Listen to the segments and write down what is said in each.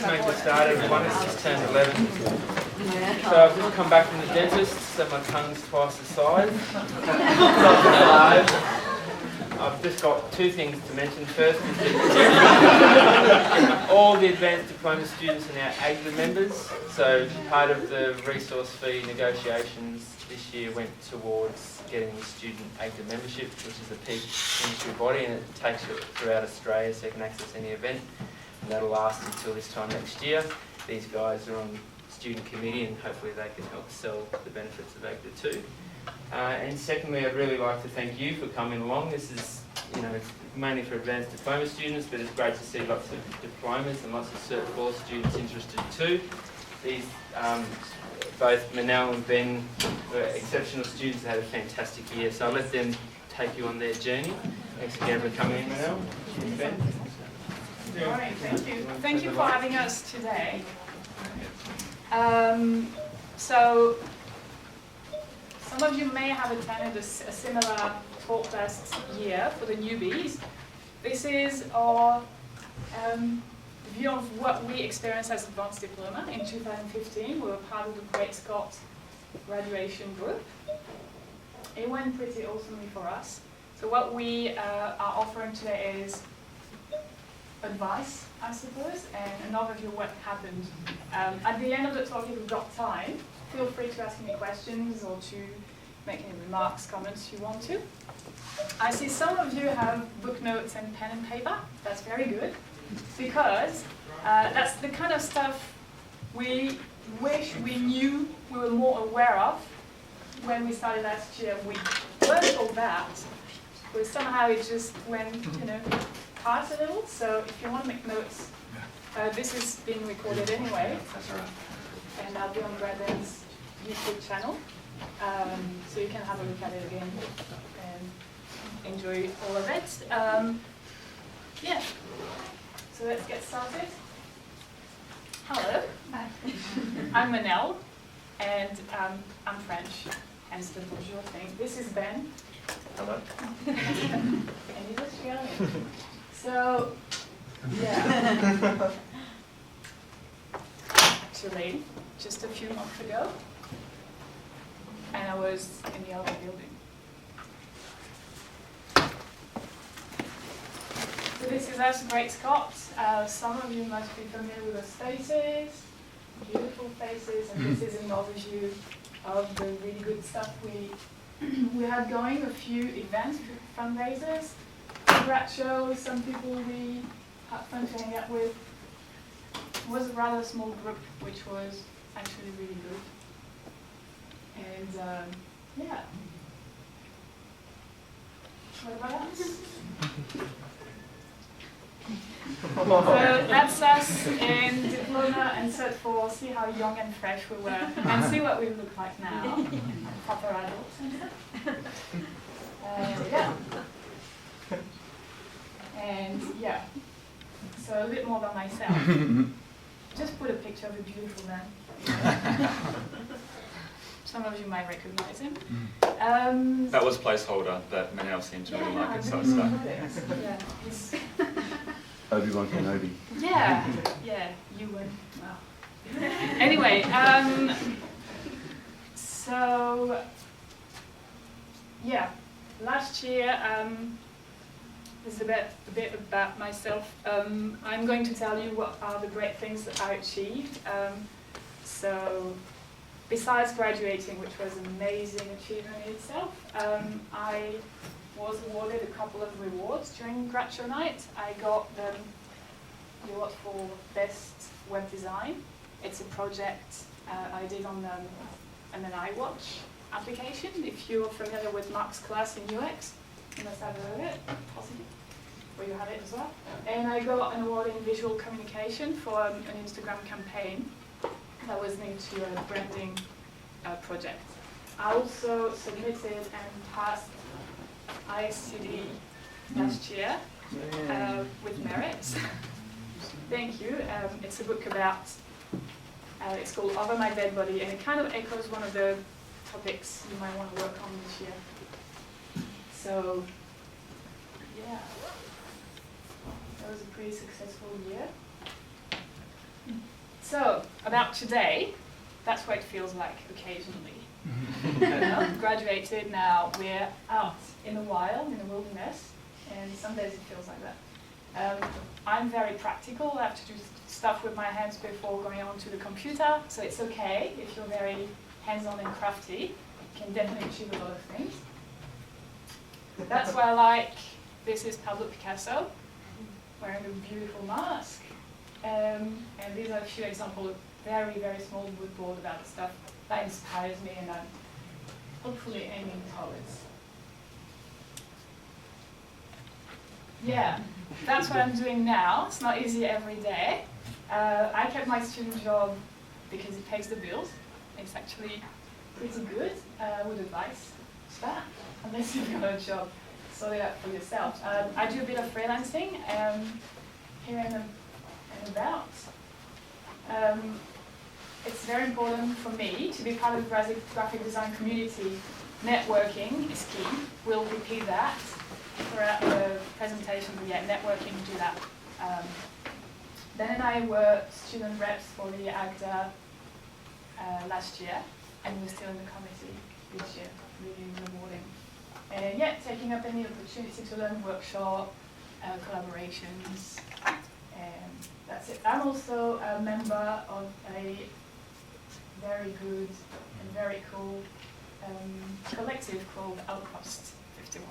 to make a start, everyone. It's just turned 11. So I've just come back from the dentist, so my tongue's twice the size. I've just got two things to mention. First is that all the advanced diploma students are now AGDA members, so part of the resource fee negotiations this year went towards getting the student AGDA membership, which is a peak industry body, and it takes you throughout Australia so you can access any event, and that'll last until this time next year. These guys are on student committee and hopefully they can help sell the benefits of AGDA too. And secondly, I'd really like to thank you for coming along. This is, it's mainly for advanced diploma students, but it's great to see lots of diplomas and lots of Cert IV students interested too. These, both Monelle and Ben were exceptional students that had a fantastic year, so I'll let them take you on their journey. Thanks again for coming in, Monelle. Ben. Good morning, thank you. Thank you for having us today. So, some of you may have attended a similar talk last year for the newbies. This is our view of what we experienced as Advanced Diploma in 2015. We were part of the Great Scott graduation group. It went pretty awesomely for us. So what we are offering today is advice, I suppose, and an overview of what happened. At the end of the talk, if you've got time, feel free to ask any questions or to make any remarks, comments you want to. I see some of you have book notes and pen and paper. That's very good, because that's the kind of stuff we wish we knew we were more aware of when we started last year. We learned all that, but somehow it just went, past a little. So if you want to make notes, this is being recorded anyway, and I'll be on Bradley's YouTube channel, so you can have a look at it again and enjoy all of it. Yeah, so let's get started. Hello, I'm Monelle, and I'm French, hence the bonjour thing. This is Ben. Hello. And he's Australian. So, yeah. Actually, just a few months ago, and I was in the other building. So this is us, Great Scott. Some of you must be familiar with the faces, beautiful faces, and this is an overview of the really good stuff we had going, a few events, fundraisers, grad shows, some people we had fun to hang out with. It was a rather small group, which was actually really good. And yeah. What about us? So that's us in Diploma and Cert IV. See how young and fresh we were, and see what we look like now, proper adults and stuff. Yeah. And yeah, so a bit more about myself. Just put a picture of a beautiful man. Some of you might recognize him. That was placeholder that Monelle seemed to really like it, so it's stuck. Yeah, he's Obi-Wan Kenobi. yeah, you would. Well. Anyway, so yeah, last year, this is a bit about myself. I'm going to tell you what are the great things that I achieved. So, besides graduating, which was an amazing achievement in itself, I was awarded a couple of rewards during grad show night. I got the award for Best Web Design. It's a project I did on an iWatch application. If you're familiar with Mark's class in UX, you must have heard of it, possibly, or you have it as well. And I got an award in visual communication for an Instagram campaign that was linked to a branding project. I also submitted and passed ISTD last year with merit. Thank you. It's a book about, it's called Over My Dead Body, and it kind of echoes one of the topics you might want to work on this year. So, yeah, that was a pretty successful year. So, about today, that's what it feels like occasionally. Graduated, now we're out in the wild, in the wilderness, and some days it feels like that. I'm very practical. I have to do stuff with my hands before going on to the computer, so it's okay if you're very hands-on and crafty. You can definitely achieve a lot of things. That's why I like, this is Pablo Picasso, wearing a beautiful mask. And these are a few examples of very, very small wood board about the stuff that inspires me and I'm hopefully aiming towards. Yeah, that's what I'm doing now. It's not easy every day. I kept my student job because it pays the bills. It's actually pretty good. I would advise that, unless you've got a job, sort it out for yourself. I do a bit of freelancing here and about. It's very important for me to be part of the graphic design community. Networking is key. We'll repeat that throughout the presentation, but yeah, networking, do that. Ben and I were student reps for the AGDA last year, and we're still in the committee this year, really rewarding. And yeah, taking up any opportunity to learn, workshop, collaborations, and that's it. I'm also a member of a very good and very cool collective called Outpost 51.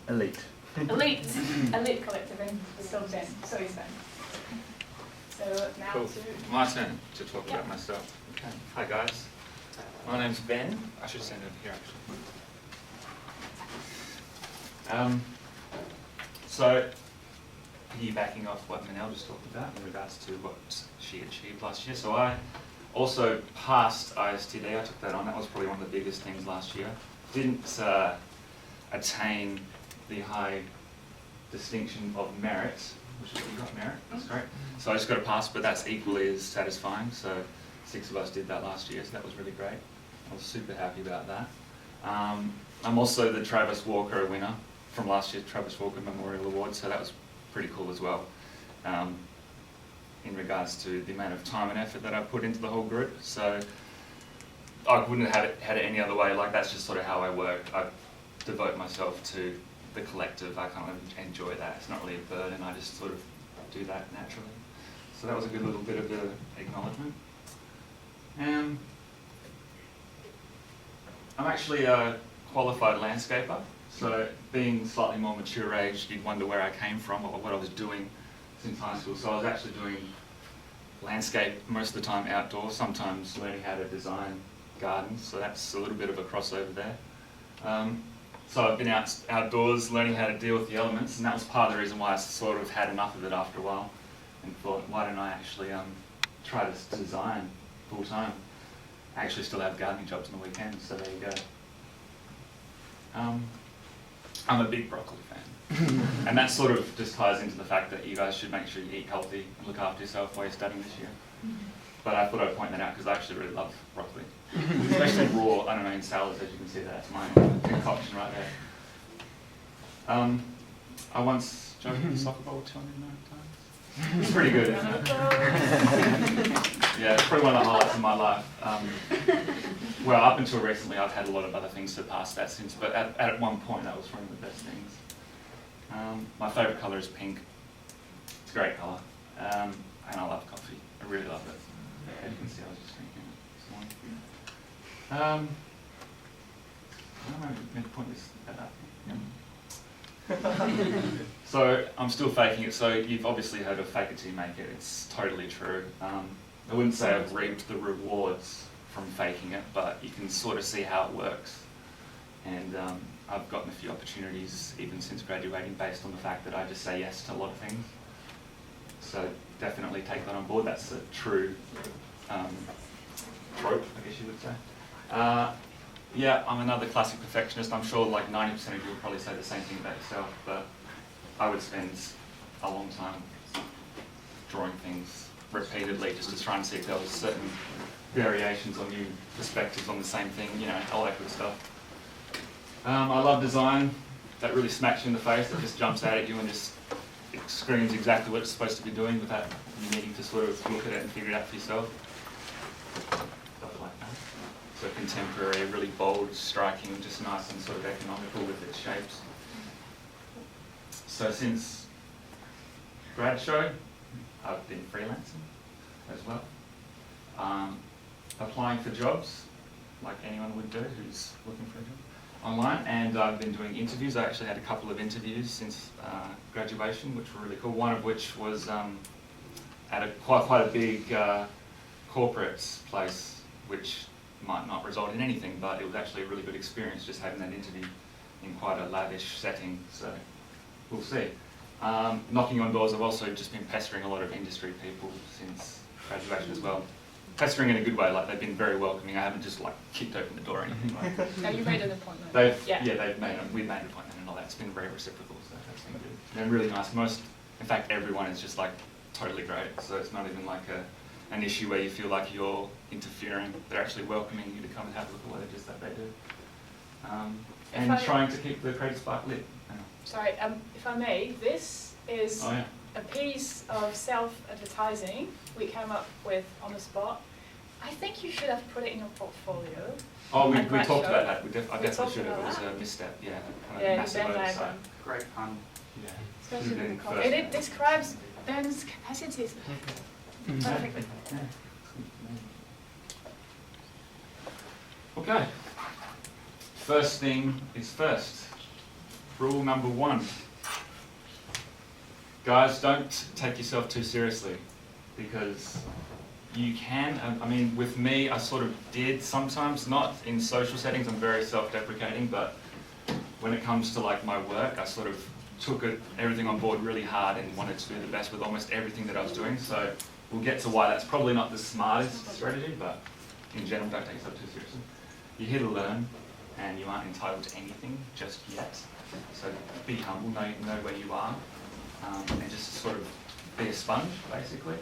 Elite. Elite collective, and so Ben, so is Ben. So now Cool. to... My turn to talk about myself. Okay. Hi guys. My name's Ben. I should stand over here actually. So, piggybacking off what Monelle just talked about in regards to what she achieved last year. So I also passed ISTD. I took that on. That was probably one of the biggest things last year. Didn't attain the high distinction of merit, which is, you got merit, that's great. So I just got a pass, but that's equally as satisfying. So 6 of us did that last year, so that was really great. I was super happy about that. I'm also the Travis Walker winner from last year's Travis Walker Memorial Award, so that was pretty cool as well. In regards to the amount of time and effort that I put into the whole group. So I wouldn't have had it any other way. Like, that's just sort of how I work. I devote myself to the collective. I kind of enjoy that. It's not really a burden. I just sort of do that naturally. So that was a good little bit of the acknowledgement. I'm actually a qualified landscaper. So being slightly more mature age, you'd wonder where I came from or what I was doing since high school. So I was actually doing landscape most of the time outdoors, sometimes learning how to design gardens. So that's a little bit of a crossover there. So I've been outdoors learning how to deal with the elements, and that was part of the reason why I sort of had enough of it after a while and thought, why don't I actually try to design full time? I actually still have gardening jobs on the weekends, so there you go. I'm a big broccoli fan. And that sort of just ties into the fact that you guys should make sure you eat healthy and look after yourself while you're studying this year. But I thought I'd point that out because I actually really love broccoli. Especially raw, I don't know, in salads, as you can see, that's my concoction right there. I once jumped in the soccer ball 209 times. It's pretty good, isn't it? Yeah, it's probably one of the highlights of my life. Well, up until recently, I've had a lot of other things surpass that since, but at one point, that was one of the best things. My favourite colour is pink. It's a great colour. And I love coffee. I really love it. As you can see, I was just drinking it this morning. I don't know if I'm meant to point this at that. So I'm still faking it. So you've obviously heard of fake it till you make it. It's totally true. I wouldn't say I've reaped the rewards from faking it, but you can sort of see how it works. And I've gotten a few opportunities even since graduating based on the fact that I just say yes to a lot of things. So definitely take that on board. That's a true trope, I guess you would say. Yeah, I'm another classic perfectionist. I'm sure like 90% of you would probably say the same thing about yourself, but I would spend a long time drawing things repeatedly just to try and see if there was certain variations or new perspectives on the same thing, you know, all that good stuff. I love design. That really smacks you in the face. It just jumps out at you and just, it screams exactly what it's supposed to be doing without you needing to sort of look at it and figure it out for yourself. Stuff like that. So contemporary, really bold, striking, just nice and sort of economical with its shapes. So since grad show, I've been freelancing as well. Applying for jobs, like anyone would do who's looking for a job online, and I've been doing interviews. I actually had a couple of interviews since graduation, which were really cool. One of which was at a quite a big corporate place, which might not result in anything, but it was actually a really good experience just having that interview in quite a lavish setting. So we'll see. Knocking on doors, I've also just been pestering a lot of industry people since graduation as well. Pestering in a good way, like they've been very welcoming. I haven't just like kicked open the door or anything like that. No, you made an appointment. We've made an appointment and all that. It's been very reciprocal, so that's been good. They're really nice. In fact, everyone is just like totally great. So it's not even like an issue where you feel like you're interfering. They're actually welcoming you to come and have a look at what it is that they do. And trying to keep the creative spark lit. Sorry, if I may, this is Oh, yeah. a piece of self-advertising we came up with on the spot. I think you should have put it in your portfolio. Oh, we grad talked show. about that. I We definitely talked should have. It about was that. a misstep. Yeah. Kind of Yeah, massive Venn oversight. diagram. Great pun. Yeah. Especially Should've with been the colour. first. And it describes Ben's capacities perfectly. Yeah. Okay. First thing is first. Rule number 1. Guys, don't take yourself too seriously, because you can, I mean, with me, I sort of did sometimes, not in social settings, I'm very self-deprecating, but when it comes to like my work, I sort of took everything on board really hard and wanted to do the best with almost everything that I was doing. So we'll get to why that's probably not the smartest strategy, but in general, don't take yourself too seriously. You're here to learn, and you aren't entitled to anything just yet. So be humble, know where you are, and just sort of be a sponge, basically.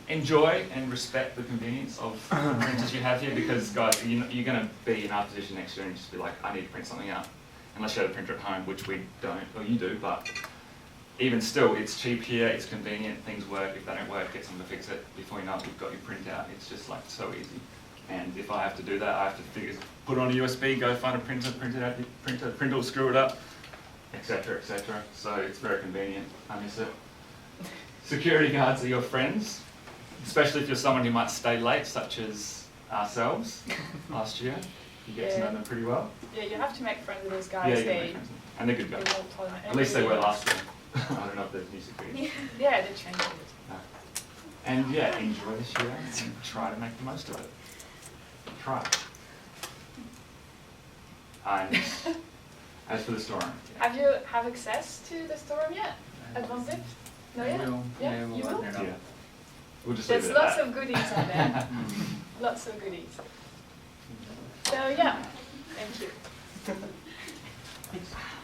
Enjoy and respect the convenience of the printers you have here, because guys, you're going to be in our position next year and just be like, I need to print something out. Unless you have a printer at home, which we don't, or you do, but even still, it's cheap here, it's convenient, things work. If they don't work, get someone to fix it. Before you know it, you've got your printout. It's just like so easy. And if I have to do that, I have to put it on a USB, go find a printer, print it out, the printer will screw it up, etc., etc. So it's very convenient. I miss it. Security guards are your friends, especially if you're someone who might stay late, such as ourselves last year. You get to know them pretty well. Yeah, you have to make friends with those Yeah, guys. you can make friends. And they're good They guys. won't tolerate At least they were anything. last year. I don't know if there's new security. Yeah, they changed it. No. And yeah, enjoy this year and try to make the most of it. Try. And as for the storeroom, Have you have access to the storeroom yet? Advanced Zip? No, yet? Yeah, you will? yeah, we'll just There's leave it at lots that. of goodies out there. Lots of goodies. So yeah, thank you.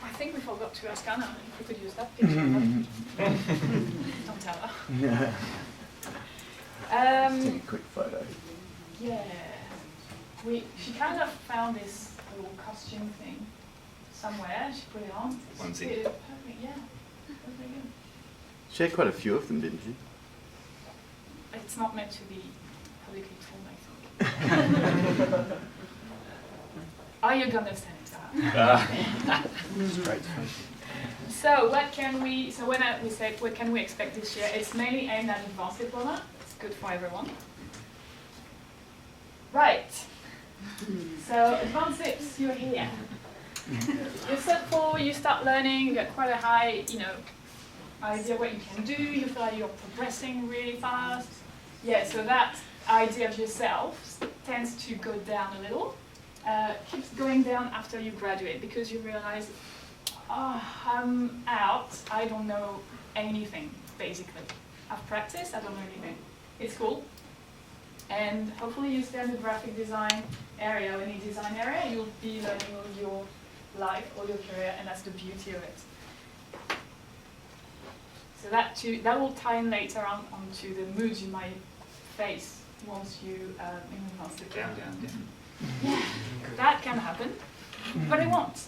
I think we forgot to ask Anna if we could use that picture. Don't tell her. Take a quick photo. Yeah. She kind of found this little costume thing somewhere. She put it on. It's Onesie. really perfect. Yeah. That's very good. She had quite a few of them, didn't she? It's not meant to be publicly told, I think. Are you gonna send it to her? Straight. So what can we? So when we said what can we expect this year? It's mainly aimed at advanced diploma. It's good for everyone. Right. So advanced dips, you're here. You're Cert IV, you start learning. You get quite a high, idea what you can do. You feel like you're progressing really fast. Yeah. So that idea of yourself tends to go down a little. Keeps going down after you graduate, because you realize, I'm out, I don't know anything, basically. I've practiced, I don't know anything. It's cool. And hopefully you stay in the graphic design area, or any design area, you'll be learning all your life, all your career, and that's the beauty of it. So that will tie in later on onto the moods you might face once you advance the Down, down, down. Yeah, that can happen, but it won't.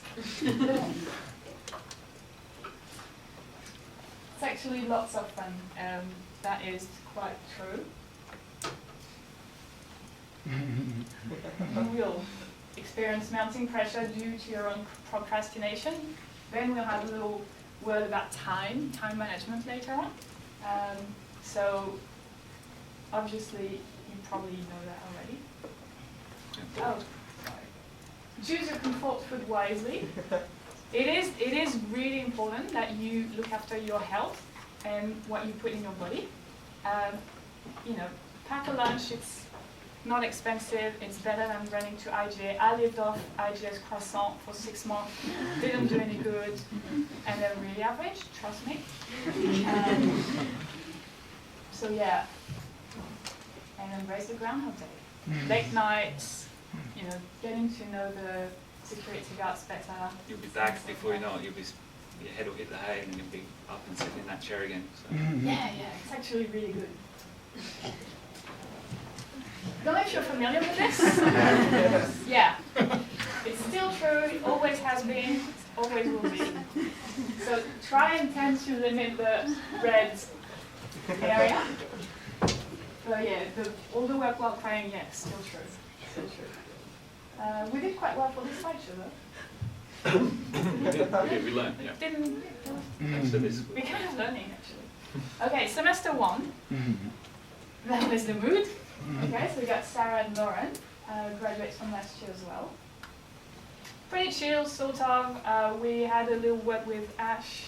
it's actually lots of fun. That is quite true. You will experience mounting pressure due to your own procrastination. Then we'll have a little word about time management later on. So obviously you probably know that already. Oh, sorry. Choose your comfort food wisely. It is really important that you look after your health and what you put in your body. You know, pack a lunch. It's not expensive. It's better than running to IGA. I lived off IGA's croissant for 6 months. Didn't do any good, and they're really average. Trust me. So yeah, and embrace the Groundhog Day. Late nights. You know, getting to know the security guards better. You'll be back before you know it. Your head will hit the hay, and then you'll be up and sitting in that chair again. So. Yeah, it's actually really good. Don't know if you're familiar with this. Yeah, it's still true. It always has been. It always will be. So try and tend to limit the red area. But yeah, all the work while crying, yeah, still true. Still true. We did quite well for this slideshow, though. Yeah, we learned. Yeah. Didn't. Thanks for this. We're kind of learning, actually. Okay, semester 1. That was the mood. Okay, so we got Sarah and Lauren, graduates from last year as well. Pretty chill, sort of. We had a little word with Ash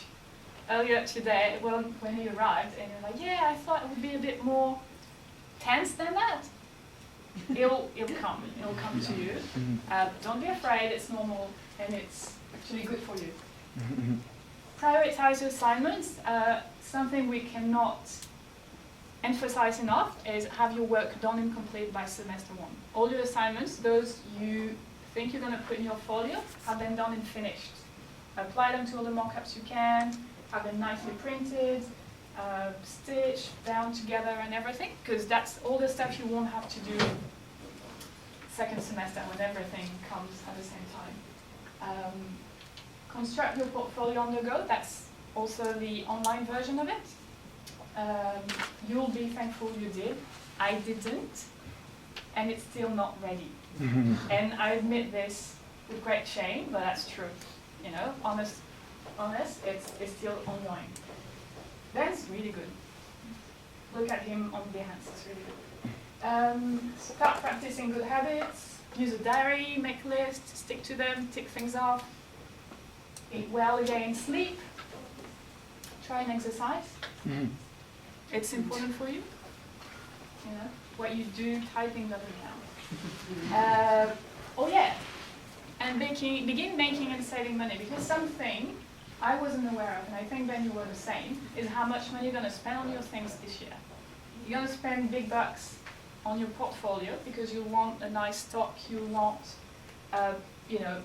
earlier today when he arrived, and he was like, yeah, I thought it would be a bit more tense than that. It'll come to you. Don't be afraid, it's normal, and it's actually good for you. Prioritize your assignments. Something we cannot emphasize enough is have your work done and complete by semester 1. All your assignments, those you think you're going to put in your folio, have them done and finished. Apply them to all the mock-ups you can, have them nicely printed, stitched, bound together and everything, because that's all the stuff you won't have to do second semester when everything comes at the same time. Construct your portfolio on the go. That's also the online version of it. You'll be thankful you did. I didn't, and it's still not ready. And I admit this with great shame, but that's true. You know, honest, it's still ongoing. That's really good. Look at him on Behance, it's really good. Start practicing good habits. Use a diary, make lists, stick to them, tick things off. Eat well again, sleep. Try and exercise. It's important for you. You know, what you do, typing doesn't count. Oh yeah, and begin making and saving money, because something I wasn't aware of, and I think Ben, you were the same, is how much money you're going to spend on your things this year. You're going to spend big bucks on your portfolio because you want a nice stock, you want, you know,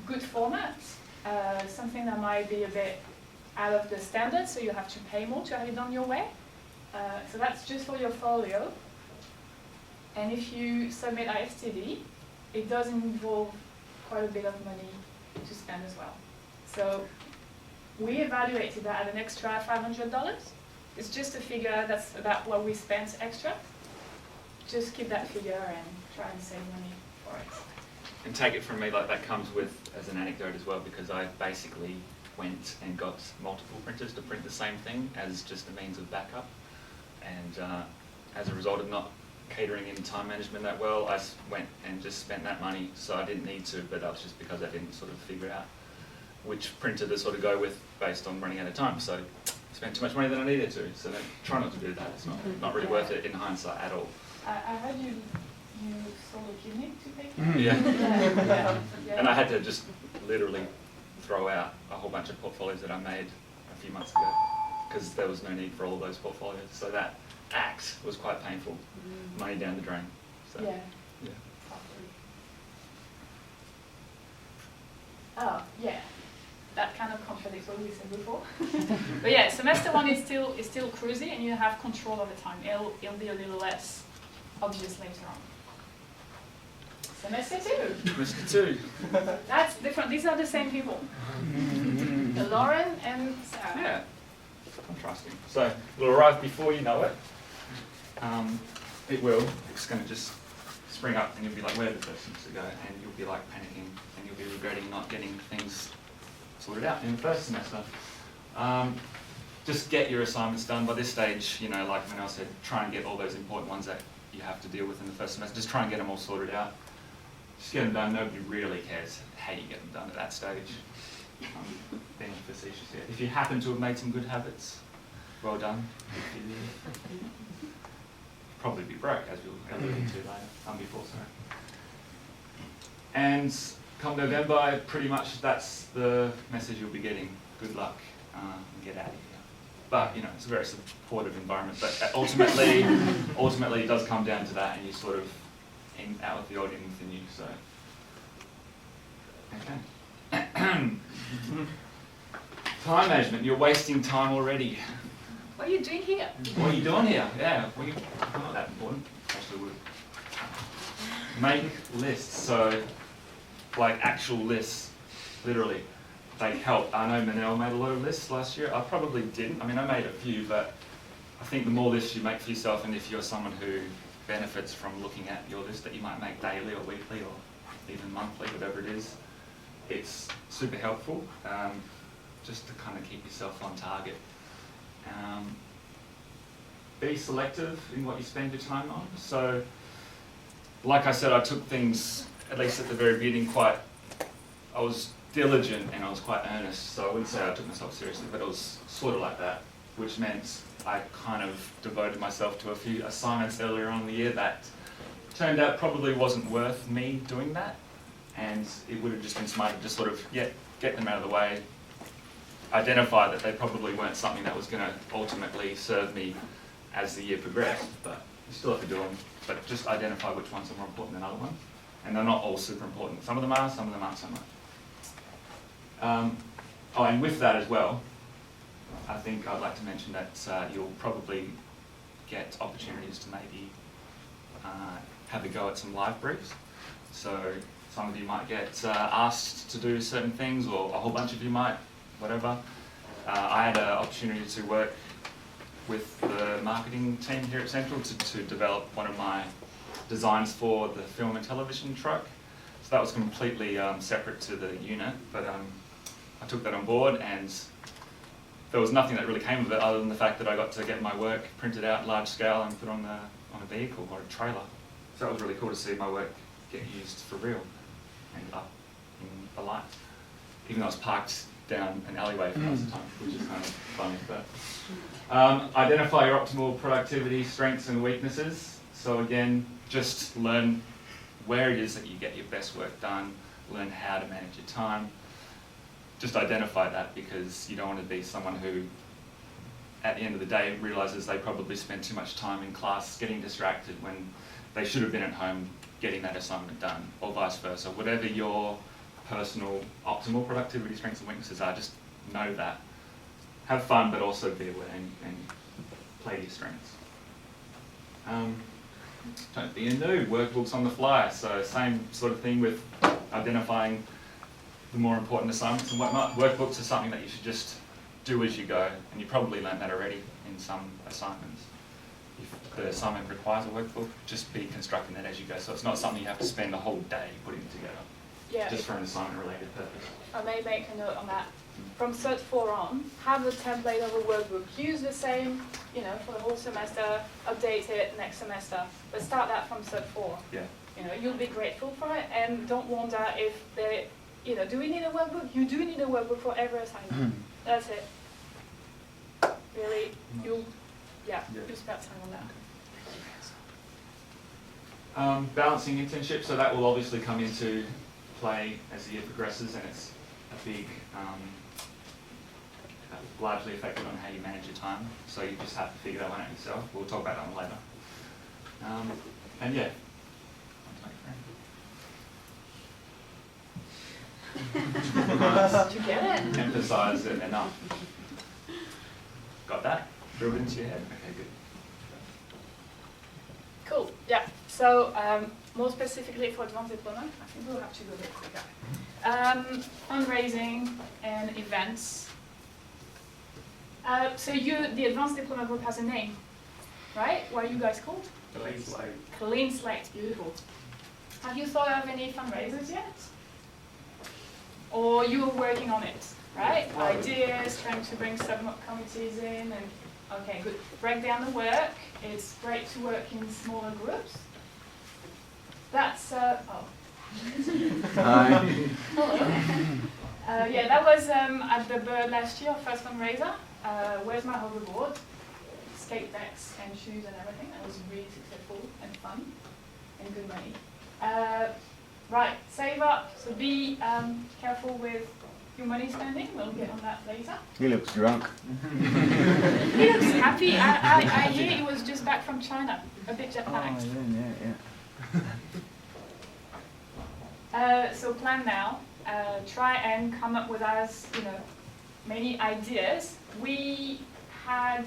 good format, something that might be a bit out of the standard, so you have to pay more to have it done your way. So that's just for your folio. And if you submit ISTD, it does involve quite a bit of money to spend as well. So we evaluated that at an extra $500. It's just a figure that's about what we spent extra. Just keep that figure and try and save money for it. And take it from me, like that comes with as an anecdote as well, because I basically went and got multiple printers to print the same thing as just a means of backup. And as a result of not catering in time management that well, I went and just spent that money, so I didn't need to, but that was just because I didn't sort of figure out which printer to sort of go with based on running out of time. So I spent too much money than I needed to, so try not to do that. It's not really worth it in hindsight at all. I heard you sold a kidney to take. Yeah. And I had to just literally throw out a whole bunch of portfolios that I made a few months ago because there was no need for all of those portfolios. So that act was quite painful. Money down the drain. So, Yeah. Oh, yeah. That kind of contradicts what we said before. But yeah, semester 1 is still cruisy, and you have control over time. It'll be a little less obvious later on. Semester 2. Semester 2. That's different. These are the same people. Lauren and Sarah. Yeah. contrasting. So it'll arrive before you know it. It will. It's going to just spring up, and you'll be like, where did the first semester go? And you'll be like panicking, and you'll be regretting not getting things sorted out in the first semester. Just get your assignments done. By this stage, you know, like Monelle said, try and get all those important ones that you have to deal with in the first semester. Just try and get them all sorted out. Just get them done. Nobody really cares how you get them done at that stage. Being facetious here. If you happen to have made some good habits, well done. If you probably be broke, as we'll allude to later. Before, sorry. And come November, pretty much that's the message you'll be getting. Good luck. And get out of here. But you know, it's a very supportive environment. But ultimately, it does come down to that, and you sort of aim out with the audience within you. So, okay. Time management. You're wasting time already. What are you doing here? What are you doing here? Yeah, not that important. Actually, would make lists. So, like actual lists, literally. They help. I know Monelle made a lot of lists last year. I probably didn't. I mean, I made a few, but I think the more lists you make for yourself, and if you're someone who benefits from looking at your list that you might make daily or weekly or even monthly, whatever it is, it's super helpful just to kind of keep yourself on target. Be selective in what you spend your time on. So, like I said, I took things, at least at the very beginning, I was diligent and I was quite earnest, so I wouldn't say I took myself seriously, but it was sort of like that, which meant I kind of devoted myself to a few assignments earlier on in the year that turned out probably wasn't worth me doing that, and it would have just been smart to just sort of get them out of the way, identify that they probably weren't something that was going to ultimately serve me as the year progressed, but you still have to do them, but just identify which ones are more important than other ones, and they're not all super important. Some of them are, some of them aren't so much. And with that as well, I think I'd like to mention that you'll probably get opportunities to maybe have a go at some live briefs. So some of you might get asked to do certain things, or a whole bunch of you might, whatever. I had an opportunity to work with the marketing team here at Central to develop one of my designs for the film and television truck. So that was completely separate to the unit, but I took that on board, and there was nothing that really came of it other than the fact that I got to get my work printed out large scale and put on a vehicle or a trailer. So that was really cool to see my work get used for real and up in the light. Even though I was parked down an alleyway for most of the time, which is kind of funny. But identify your optimal productivity, strengths and weaknesses. So again, just learn where it is that you get your best work done, learn how to manage your time. Just identify that, because you don't want to be someone who, at the end of the day, realises they probably spent too much time in class getting distracted when they should have been at home getting that assignment done, or vice versa. Whatever your personal optimal productivity, strengths and weaknesses are, just know that. Have fun, but also be aware and play to your strengths. Don't be a noob, workbooks on the fly. So same sort of thing with identifying the more important assignments and whatnot. Workbooks are something that you should just do as you go, and you probably learned that already in some assignments. If the assignment requires a workbook, just be constructing that as you go. So it's not something you have to spend a whole day putting together, just for an assignment-related purpose. I may make a note on that. From Cert IV on, have a template of a workbook. Use the same, for the whole semester, update it next semester. But start that from Cert IV. Yeah. You'll be grateful for it, and don't wonder if they, do we need a workbook? You do need a workbook for every assignment. That's it. Really, you'll spend time on that. Balancing internship, so that will obviously come into play as the year progresses, and it's a big, largely affected on how you manage your time. So you just have to figure that one out yourself. We'll talk about that one later. And yeah. Did you get it? Emphasize it enough. Got that? Drilled into your head? Okay, good. Cool, yeah. So, more specifically for advanced diploma, I think we'll have to go a bit quicker. Fundraising and events. So the advanced diploma group has a name, right? What are you guys called? Clean slate. Clean slate, beautiful. Have you thought of any fundraisers yet? Or you are working on it, right? Ideas, trying to bring sub-committees in, and okay, good. Break down the work. It's great to work in smaller groups. That's, oh. Hi. Hello. Yeah, that was at the Bird last year, first fundraiser. Where's my hoverboard? Skate decks and shoes and everything. That was really successful and fun and good money. Right, save up. So be careful with your money spending. We'll get on that later. He looks drunk. He looks happy. I hear he was just back from China, a bit jet lagged. So plan now. Try and come up with as many ideas. We had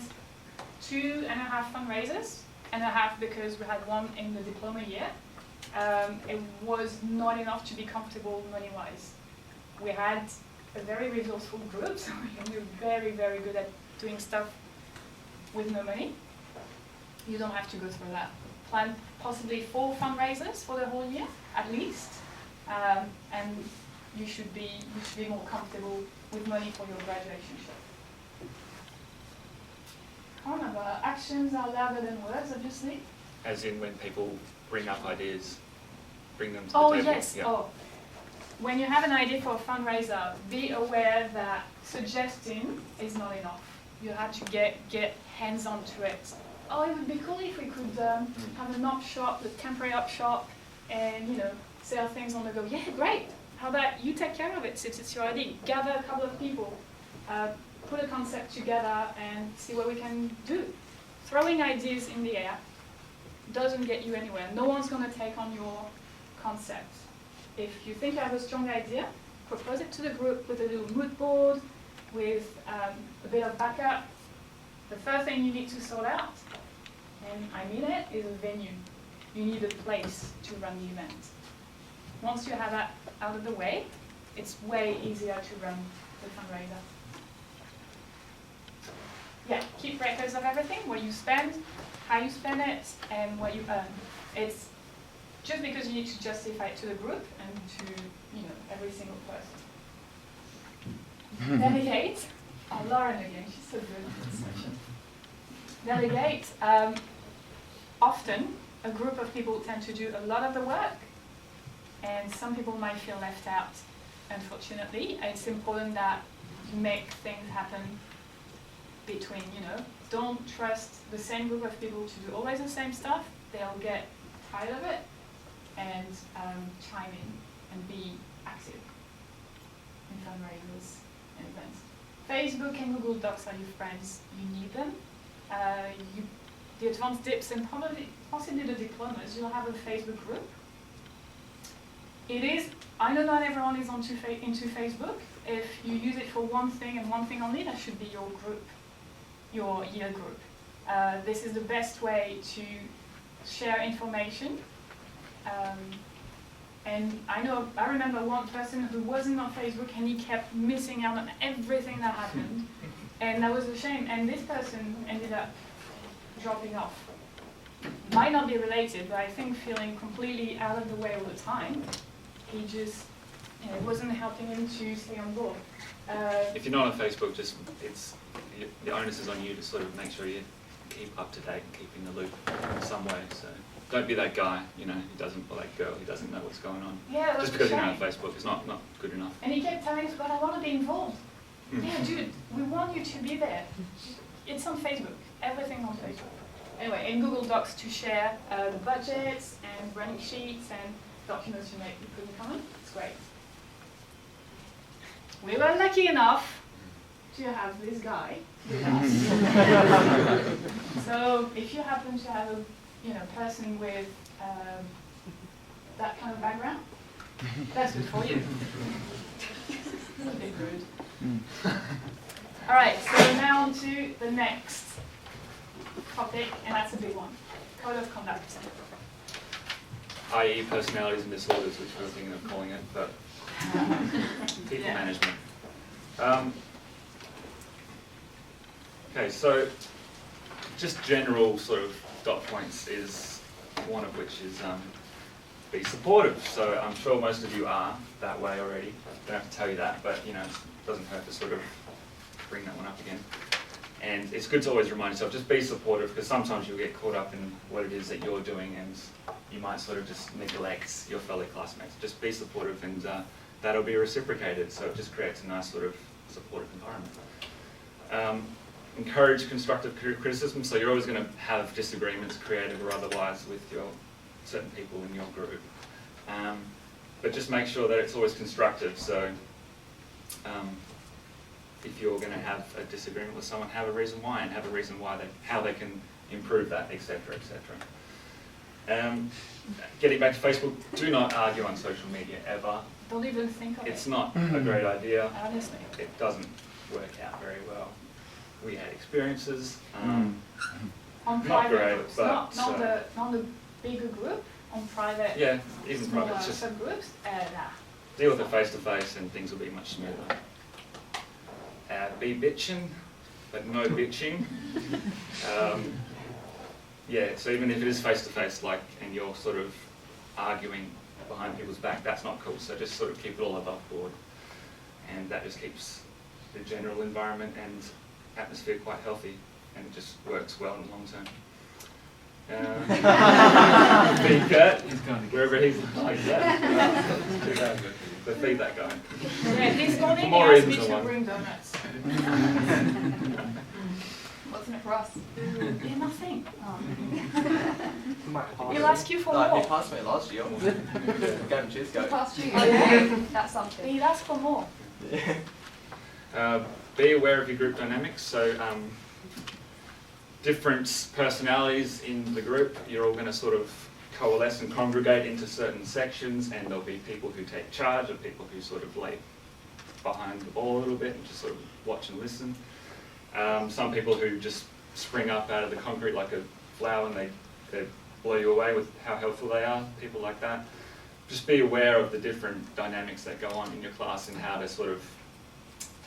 2.5 fundraisers, and a half because we had one in the diploma year. It was not enough to be comfortable money-wise. We had a very resourceful group, so we were very, very good at doing stuff with no money. You don't have to go through that. Plan possibly 4 fundraisers for the whole year, at least. And you should be more comfortable with money for your graduation show. Can't remember. Actions are louder than words, obviously. As in when people bring up ideas, bring them to the Oh table. yes. Yeah. Oh, when you have an idea for a fundraiser, be aware that suggesting is not enough. You have to get hands on to it. Oh, it would be cool if we could have an op shop, a temporary op shop, and sell things on the go. Yeah, great. How about you take care of it since it's your idea? Gather a couple of people, put a concept together, and see what we can do. Throwing ideas in the air doesn't get you anywhere. No one's going to take on your concept. If you think you have a strong idea, propose it to the group with a little mood board, with a bit of backup. The first thing you need to sort out, and I mean it, is a venue. You need a place to run the event. Once you have that out of the way, it's way easier to run the fundraiser. Yeah, keep records of everything, what you spend, how you spend it, and what you earn. It's just because you need to justify it to the group and to every single person. Delegate. Oh, Lauren again, she's so good at this session. Delegate. Often, a group of people tend to do a lot of the work, and some people might feel left out, unfortunately. It's important that you make things happen between, don't trust the same group of people to do always the same stuff. They'll get tired of it, and chime in and be active in fundraisers and events. Facebook and Google Docs are your friends. You need them. The advanced dips and possibly the diplomas, you'll have a Facebook group. I know not everyone is into Facebook. If you use it for one thing and one thing only, that should be your group, your year group. This is the best way to share information. And I remember one person who wasn't on Facebook and he kept missing out on everything that happened. And that was a shame. And this person ended up dropping off. Might not be related, but I think feeling completely out of the way all the time, he just, it wasn't helping him to stay on board. If you're not on Facebook, the onus is on you to sort of make sure you keep up to date and keep in the loop in some way. So don't be that guy, who doesn't, or that girl who doesn't know what's going on. Yeah, just because you're not on Facebook is not good enough. And he kept telling us, but I want to be involved. Yeah, dude, we want you to be there. It's on Facebook. Everything's on Facebook. Anyway, in Google Docs to share the budgets and running sheets and documents you put in common. It's great. We were lucky enough to have this guy with us. So if you happen to have a person with that kind of background, that's good for you. A bit rude. All right, so now on to the next topic, and that's a big one. Code of conduct. i.e. personalities and disorders, which I was thinking of calling it, but people management. Okay, so just general sort of dot points is one of which is be supportive. So I'm sure most of you are that way already. Don't have to tell you that, but you know, it doesn't hurt to sort of bring that one up again. And it's good to always remind yourself, just be supportive, because sometimes you'll get caught up in what it is that you're doing and you might sort of just neglect your fellow classmates. Just be supportive and that'll be reciprocated, so it just creates a nice sort of supportive environment. Encourage constructive criticism, so you're always going to have disagreements, creative or otherwise, with your certain people in your group. But just make sure that it's always constructive, so if you're going to have a disagreement with someone, have a reason why, and have a reason why how they can improve that, etc., etc. Getting back to Facebook, do not argue on social media ever. Don't even think of it. It's not a great idea. Honestly. It doesn't work out very well. We had experiences, On not private great, groups, but not the bigger group, on private, yeah, even smaller private. Just subgroups, nah. deal with it face to face, and things will be much smoother. Be bitching, but no bitching. Yeah, so even if it is face to face, like, and you're sort of arguing behind people's back, that's not cool. So just sort of keep it all above board, and that just keeps the general environment and atmosphere quite healthy, and it just works well in the long term. Feed Kurt, wherever he's like that. But feed that guy. Yeah, this morning he more asked me reasons to than one. bring donuts. What's in it for us? Yeah, nothing. Might pass He'll it. ask you for Like, more. he passed me last year. Gave him cheers, go. Past you. Oh, yeah? That's something. He'll ask for more. Be aware of your group dynamics. So different personalities in the group, you're all going to sort of coalesce and congregate into certain sections, and there'll be people who take charge and people who sort of lay behind the ball a little bit and just sort of watch and listen. Some people who just spring up out of the concrete like a flower and they blow you away with how helpful they are, people like that. Just be aware of the different dynamics that go on in your class and how to sort of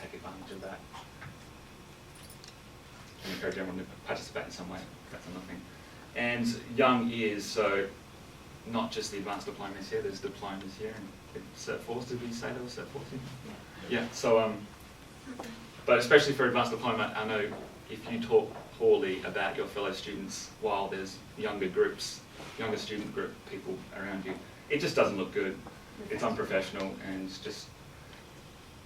take advantage of that. And encourage everyone to participate in some way, that's another thing. And young ears, so not just the advanced diplomas here, there's diplomas here and Cert IVs, did we say there was Cert IV? Yeah, so, but especially for advanced diploma, I know if you talk poorly about your fellow students while there's younger student group people around you, it just doesn't look good. It's unprofessional and it's just,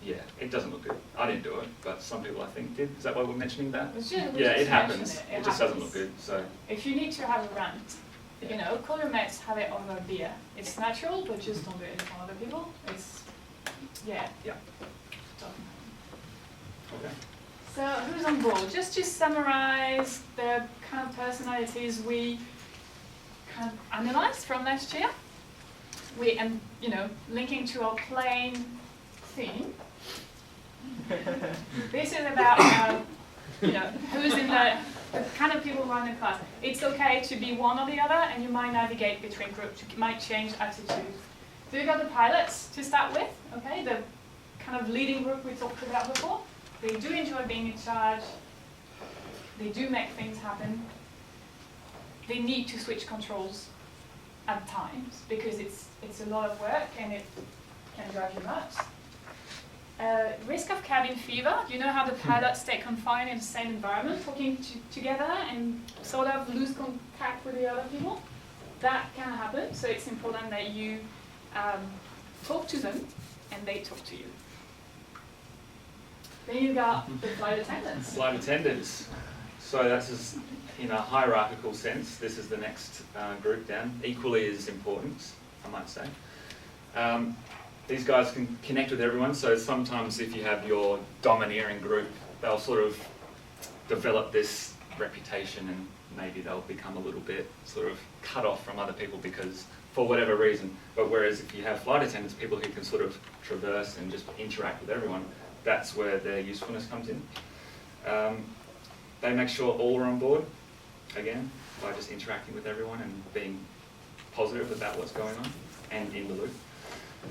yeah, it doesn't look good. I didn't do it, but some people I think did. Is that why we're mentioning that? Yeah, it happens. It just doesn't look good. So If you need to have a rant, you know, call your mates, have it over beer. It's natural, but just don't do it in front of other people. It's, yeah. Yeah. Okay. So who's on board? Just to summarize the kind of personalities we kind of analyzed from last year. And you know, linking to our plain theme. This is about you know, who's in the kind of people who are in the class. It's okay to be one or the other, and you might navigate between groups. You might change attitudes. So you've got the pilots to start with, okay? The kind of leading group we talked about before. They do enjoy being in charge. They do make things happen. They need to switch controls at times because it's a lot of work and it can drive you nuts. Risk of cabin fever. You know how the pilots stay confined in the same environment, talking together and sort of lose contact with the other people? That can happen, so it's important that you talk to them and they talk to you. Then you got the flight attendants. Flight attendants. So that's just, in a hierarchical sense, this is the next group down. Equally as important, I might say. These guys can connect with everyone, so sometimes if you have your domineering group, they'll sort of develop this reputation and maybe they'll become a little bit sort of cut off from other people because, for whatever reason. But whereas if you have flight attendants, people who can sort of traverse and just interact with everyone, that's where their usefulness comes in. They make sure all are on board, again, by just interacting with everyone and being positive about what's going on and in the loop.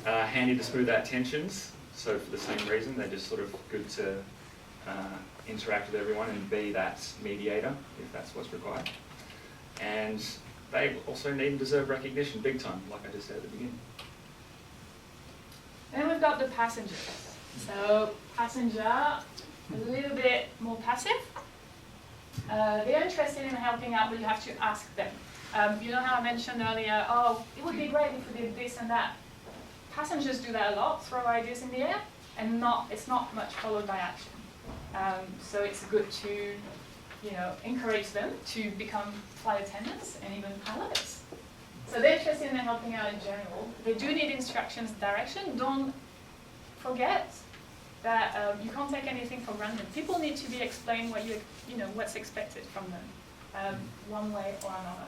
Handy to smooth out tensions, so for the same reason, they're just sort of good to interact with everyone and be that mediator, if that's what's required. And they also need and deserve recognition, big time, like I just said at the beginning. Then we've got the passengers. So passenger, a little bit more passive. They're interested in helping out, but you have to ask them. You know how I mentioned earlier, oh, it would be great if we did this and that. Passengers do that a lot, throw ideas in the air, and it's not much followed by action. So it's good to, encourage them to become flight attendants and even pilots. So they're interested in helping out in general. They do need instructions, direction. Don't forget that you can't take anything for granted. People need to be explained what's expected from them, one way or another.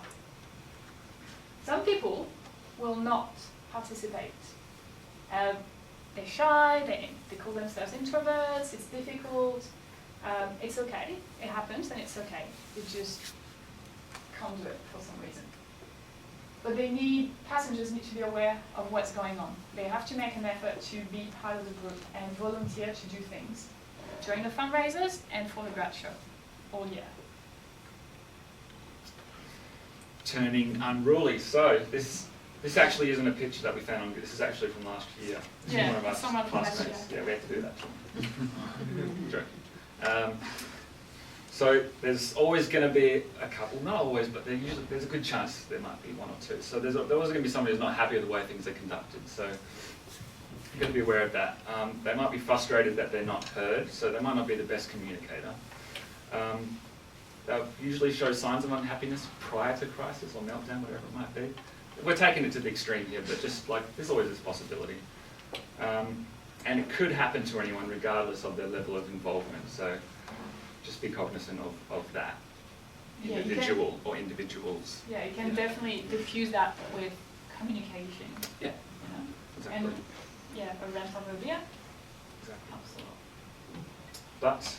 Some people will not participate. They're shy, they call themselves introverts, it's difficult. It's okay, it happens and it's okay. You just can't do it for some reason. But passengers need to be aware of what's going on. They have to make an effort to be part of the group and volunteer to do things during the fundraisers and for the grad show all year. Turning unruly. So this actually isn't a picture that we found on. This is actually from last year. Yeah, one of us someone from last classmates. year. Yeah, we had to do that. Joking. So there's always going to be a couple, not always, but there's a good chance there might be one or two. So there's always going to be somebody who's not happy with the way things are conducted. So you've got to be aware of that. They might be frustrated that they're not heard, so they might not be the best communicator. They'll usually show signs of unhappiness prior to crisis or meltdown, whatever it might be. We're taking it to the extreme here, but just like there's always this possibility. And it could happen to anyone regardless of their level of involvement. So just be cognizant of that individual or individuals. Yeah, you can definitely diffuse that with communication. Yeah, exactly. And arachnophobia. Exactly. Absolutely. But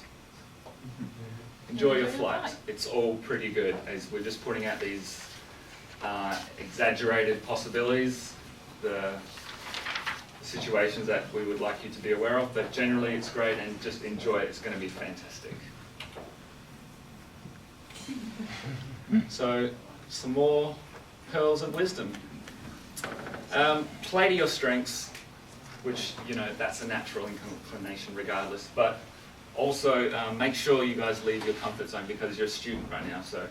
enjoy your flight. It's all pretty good, as we're just putting out these exaggerated possibilities, the situations that we would like you to be aware of, but generally it's great and just enjoy it. It's going to be fantastic. So, some more pearls of wisdom. Play to your strengths, which, that's a natural inclination regardless, but also make sure you guys leave your comfort zone because you're a student right now, so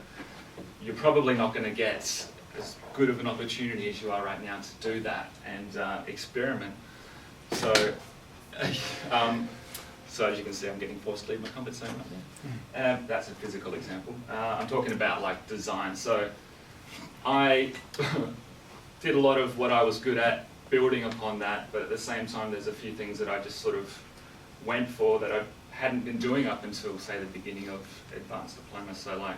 you're probably not going to get as good of an opportunity as you are right now to do that and experiment. So, so as you can see, I'm getting forced to leave my comfort zone right now. That's a physical example. I'm talking about like design. So I did a lot of what I was good at, building upon that, but at the same time there's a few things that I just sort of went for that I hadn't been doing up until, say, the beginning of advanced diploma. So like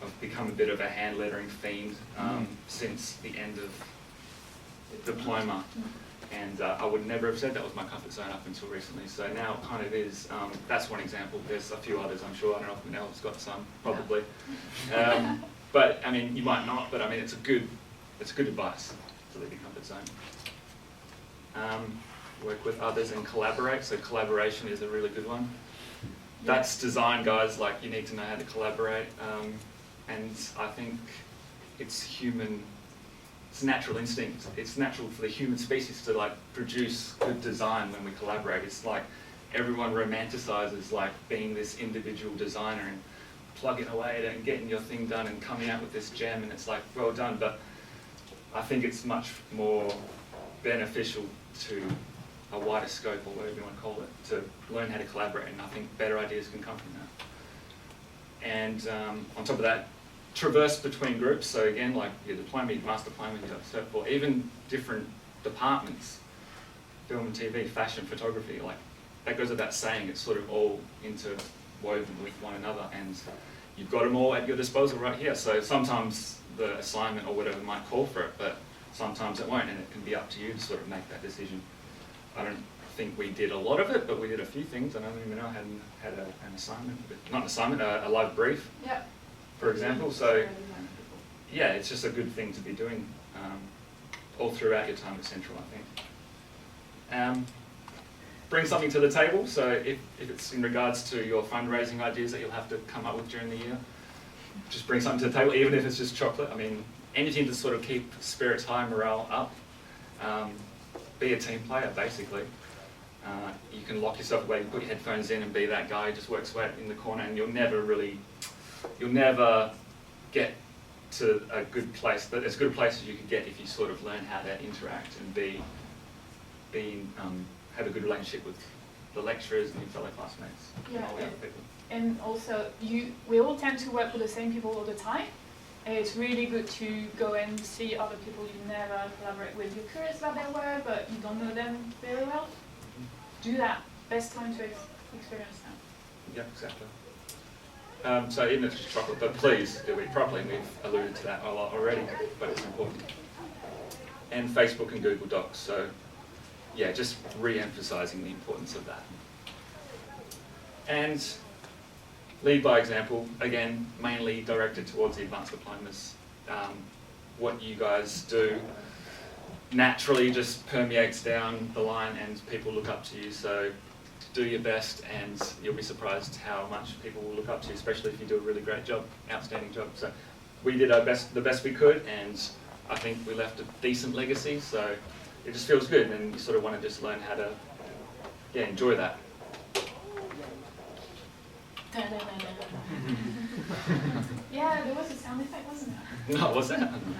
I've become a bit of a hand lettering fiend since the end of diploma. And I would never have said that was my comfort zone up until recently. So now it kind of is. That's one example. There's a few others, I'm sure. I don't know if Monelle's got some, probably. But I mean, you might not. But I mean, it's good advice to leave your comfort zone. Work with others and collaborate. So collaboration is a really good one. That's design, guys. Like you need to know how to collaborate. And I think it's human. It's a natural instinct. It's natural for the human species to like produce good design when we collaborate. It's like everyone romanticizes like being this individual designer and plugging away at it and getting your thing done and coming out with this gem, and it's like, well done. But I think it's much more beneficial to a wider scope, or whatever you want to call it, to learn how to collaborate, and I think better ideas can come from that. And on top of that, traverse between groups. So again, like your diploma, your master diploma, your Cert IV, even different departments, film and TV, fashion, photography, like that goes without saying. It's sort of all interwoven with one another, and you've got them all at your disposal right here. So sometimes the assignment or whatever might call for it, but sometimes it won't, and it can be up to you to sort of make that decision. I don't think we did a lot of it, but we did a few things. I know Monelle had an assignment, not an assignment, a live brief. Yep. For example, so yeah, it's just a good thing to be doing all throughout your time at Central, I think. bring something to the table. So if it's in regards to your fundraising ideas that you'll have to come up with during the year, just bring something to the table, even if it's just chocolate. I mean, anything to sort of keep spirits high, morale up. Be a team player, basically. You can lock yourself away, put your headphones in and be that guy who just works away in the corner, and you'll never get to a good place, as good a place as you could get if you sort of learn how to interact and have a good relationship with the lecturers and your fellow classmates and all the other people. And also, we all tend to work with the same people all the time. And it's really good to go and see other people you never collaborate with. You're curious about their work, but you don't know them very well. Do that. Best time to experience that. Yeah, exactly. So even if it's just chocolate, but please do it properly. We've alluded to that a lot already, but it's important. And Facebook and Google Docs. So yeah, just re-emphasising the importance of that. And lead by example, again, mainly directed towards the advanced diplomas. What you guys do naturally just permeates down the line and people look up to you. So do your best and you'll be surprised how much people will look up to you, especially if you do a really great job, outstanding job. So we did our best, the best we could, and I think we left a decent legacy, so it just feels good, and you sort of want to just learn how to, yeah, enjoy that. Yeah, there was a sound effect, wasn't there? No, what's that? I don't know.